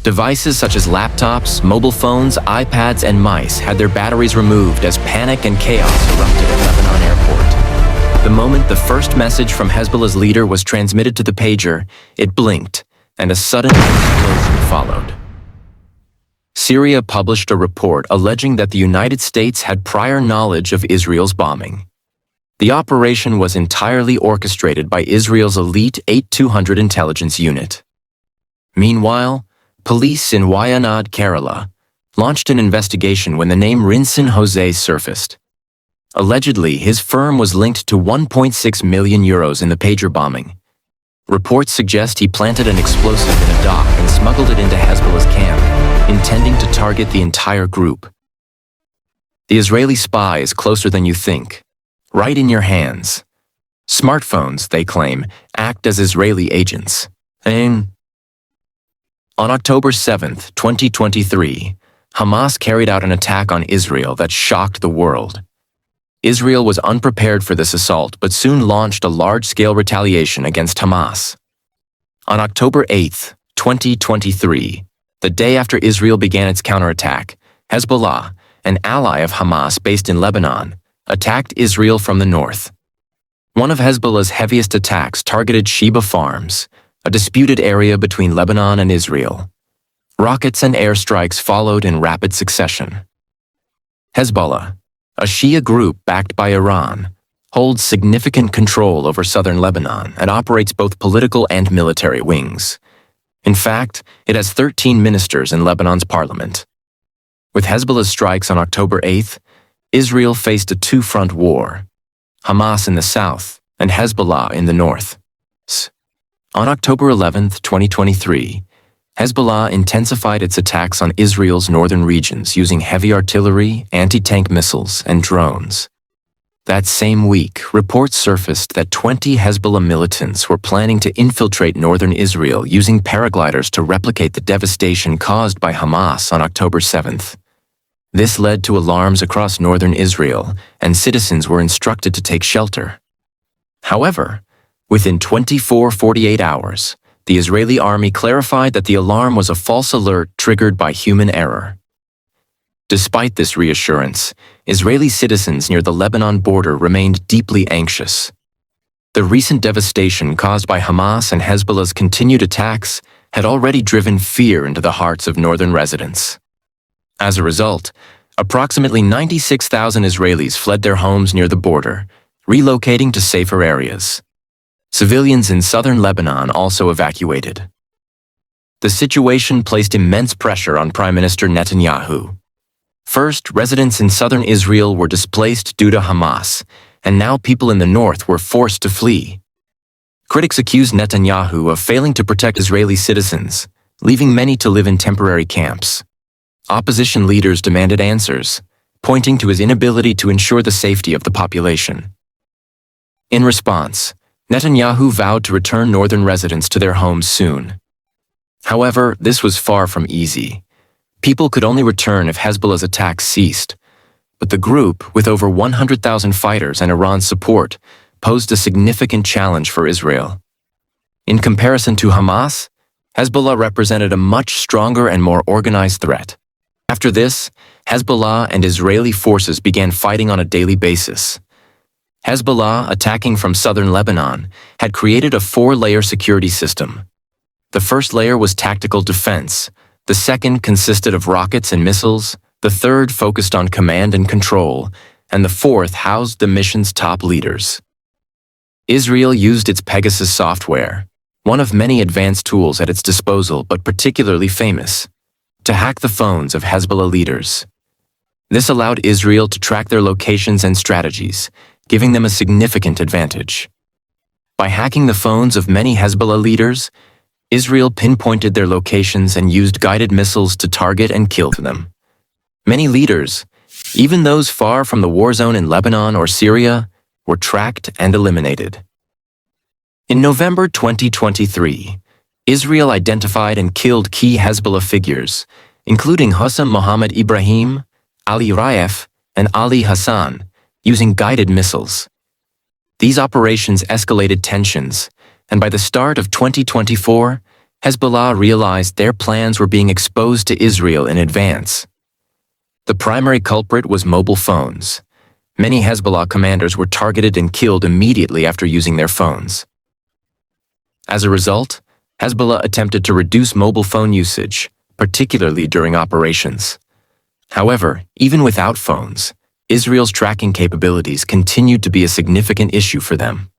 Devices such as laptops, mobile phones, iPads, and mice had their batteries removed as panic and chaos erupted at Lebanon airport. The moment the first message from Hezbollah's leader was transmitted to the pager, it blinked, and a sudden explosion followed. Syria published a report alleging that the United States had prior knowledge of Israel's bombing. The operation was entirely orchestrated by Israel's elite 8200 intelligence unit. Meanwhile, police in Wayanad, Kerala, launched an investigation when the name Rinson Jose surfaced. Allegedly, his firm was linked to 1.6 million euros in the pager bombing. Reports suggest he planted an explosive in a dock and smuggled it into Hezbollah's camp, intending to target the entire group. The Israeli spy is closer than you think, right in your hands. Smartphones, they claim, act as Israeli agents. On October 7, 2023, Hamas carried out an attack on Israel that shocked the world. Israel was unprepared for this assault but soon launched a large-scale retaliation against Hamas. On October 8, 2023, the day after Israel began its counterattack, Hezbollah, an ally of Hamas based in Lebanon, attacked Israel from the north. One of Hezbollah's heaviest attacks targeted Sheba Farms, a disputed area between Lebanon and Israel. Rockets and airstrikes followed in rapid succession. Hezbollah, a Shia group backed by Iran, holds significant control over southern Lebanon and operates both political and military wings. In fact, it has 13 ministers in Lebanon's parliament. With Hezbollah's strikes on October 8th, Israel faced a two-front war, Hamas in the south and Hezbollah in the north. On October 11, 2023, Hezbollah intensified its attacks on Israel's northern regions using heavy artillery, anti-tank missiles, and drones. That same week, reports surfaced that 20 Hezbollah militants were planning to infiltrate northern Israel using paragliders to replicate the devastation caused by Hamas on October 7th. This led to alarms across northern Israel, and citizens were instructed to take shelter. However, within 48 hours, the Israeli army clarified that the alarm was a false alert triggered by human error. Despite this reassurance, Israeli citizens near the Lebanon border remained deeply anxious. The recent devastation caused by Hamas and Hezbollah's continued attacks had already driven fear into the hearts of northern residents. As a result, approximately 96,000 Israelis fled their homes near the border, relocating to safer areas. Civilians in southern Lebanon also evacuated. The situation placed immense pressure on Prime Minister Netanyahu. First, residents in southern Israel were displaced due to Hamas, and now people in the north were forced to flee. Critics accused Netanyahu of failing to protect Israeli citizens, leaving many to live in temporary camps. Opposition leaders demanded answers, pointing to his inability to ensure the safety of the population. In response, Netanyahu vowed to return northern residents to their homes soon. However, this was far from easy. People could only return if Hezbollah's attacks ceased, but the group, with over 100,000 fighters and Iran's support, posed a significant challenge for Israel. In comparison to Hamas, Hezbollah represented a much stronger and more organized threat. After this, Hezbollah and Israeli forces began fighting on a daily basis. Hezbollah, attacking from southern Lebanon, had created a four-layer security system. The first layer was tactical defense, the second consisted of rockets and missiles, the third focused on command and control, and the fourth housed the mission's top leaders. Israel used its Pegasus software, one of many advanced tools at its disposal but particularly famous, to hack the phones of Hezbollah leaders. This allowed Israel to track their locations and strategies, giving them a significant advantage. By hacking the phones of many Hezbollah leaders, Israel pinpointed their locations and used guided missiles to target and kill them. Many leaders, even those far from the war zone in Lebanon or Syria, were tracked and eliminated. In November 2023, Israel identified and killed key Hezbollah figures, including Hussam Mohammed Ibrahim, Ali Raif, and Ali Hassan, using guided missiles. These operations escalated tensions, and by the start of 2024, Hezbollah realized their plans were being exposed to Israel in advance. The primary culprit was mobile phones. Many Hezbollah commanders were targeted and killed immediately after using their phones. As a result, Hezbollah attempted to reduce mobile phone usage, particularly during operations. However, even without phones, Israel's tracking capabilities continued to be a significant issue for them.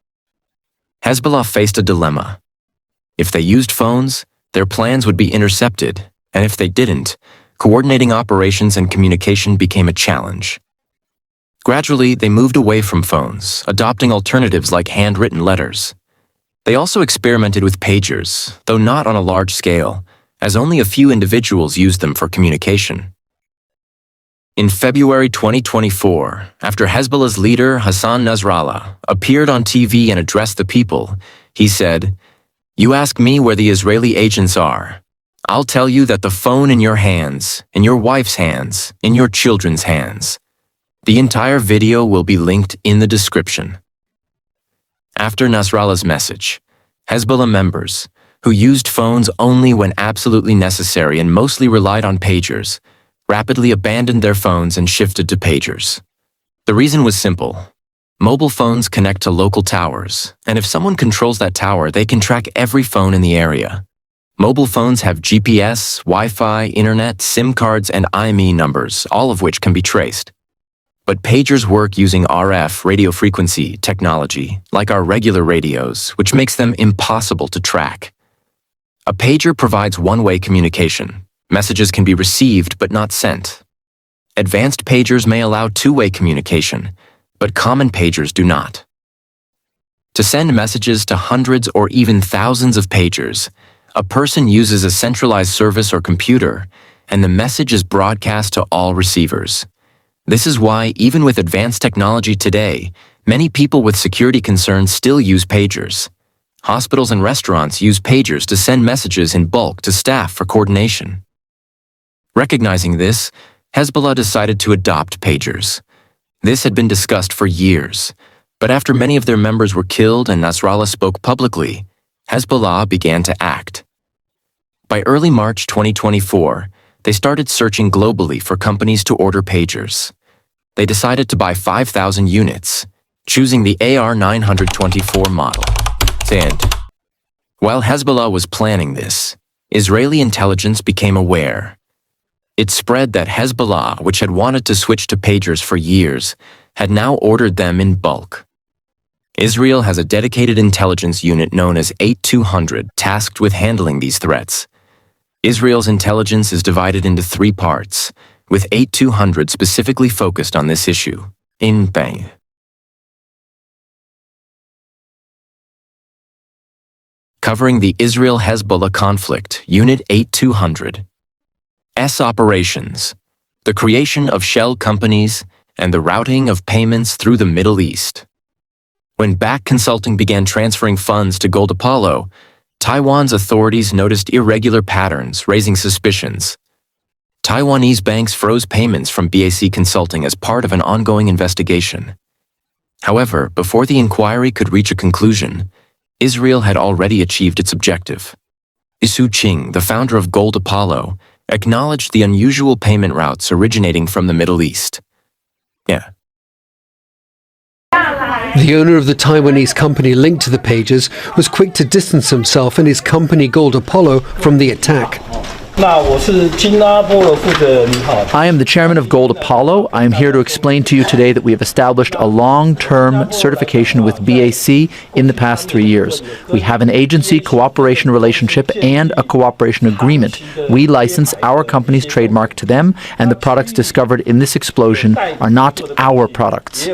Hezbollah faced a dilemma. If they used phones, their plans would be intercepted, and if they didn't, coordinating operations and communication became a challenge. Gradually, they moved away from phones, adopting alternatives like handwritten letters. They also experimented with pagers, though not on a large scale, as only a few individuals used them for communication. In February 2024, after Hezbollah's leader Hassan Nasrallah appeared on TV and addressed the people, he said, "You ask me where the Israeli agents are. I'll tell you that the phone in your hands, in your wife's hands, in your children's hands." The entire video will be linked in the description. After Nasrallah's message, Hezbollah members, who used phones only when absolutely necessary and mostly relied on pagers, rapidly abandoned their phones and shifted to pagers. The reason was simple. Mobile phones connect to local towers, and if someone controls that tower, they can track every phone in the area. Mobile phones have GPS, Wi-Fi, internet, SIM cards, and IMEI numbers, all of which can be traced. But pagers work using RF radio frequency technology, like our regular radios, which makes them impossible to track. A pager provides one-way communication. Messages can be received but not sent. Advanced pagers may allow two-way communication, but common pagers do not. To send messages to hundreds or even thousands of pagers, a person uses a centralized service or computer, and the message is broadcast to all receivers. This is why, even with advanced technology today, many people with security concerns still use pagers. Hospitals and restaurants use pagers to send messages in bulk to staff for coordination. Recognizing this, Hezbollah decided to adopt pagers. This had been discussed for years, but after many of their members were killed and Nasrallah spoke publicly, Hezbollah began to act. By early March 2024, they started searching globally for companies to order pagers. They decided to buy 5,000 units, choosing the AR-924 model. And while Hezbollah was planning this, Israeli intelligence became aware. It spread that Hezbollah, which had wanted to switch to pagers for years, had now ordered them in bulk. Israel has a dedicated intelligence unit known as 8200 tasked with handling these threats. Israel's intelligence is divided into three parts, with 8200 specifically focused on this issue. Covering the Israel-Hezbollah conflict, Unit 8200. Operations, the creation of shell companies, and the routing of payments through the Middle East. When Back Consulting began transferring funds to Gold Apollo, Taiwan's authorities noticed irregular patterns, raising suspicions. Taiwanese banks froze payments from BAC Consulting as part of an ongoing investigation. However, before the inquiry could reach a conclusion, Israel had already achieved its objective. Isu Qing, the founder of Gold Apollo, acknowledged the unusual payment routes originating from the Middle East. The owner of the Taiwanese company linked to the pagers was quick to distance himself and his company Gold Apollo from the attack. I am the chairman of Gold Apollo. I am here to explain to you today that we have established a long-term certification with BAC in the past 3 years. We have an agency cooperation relationship and a cooperation agreement. We license our company's trademark to them, and the products discovered in this explosion are not our products.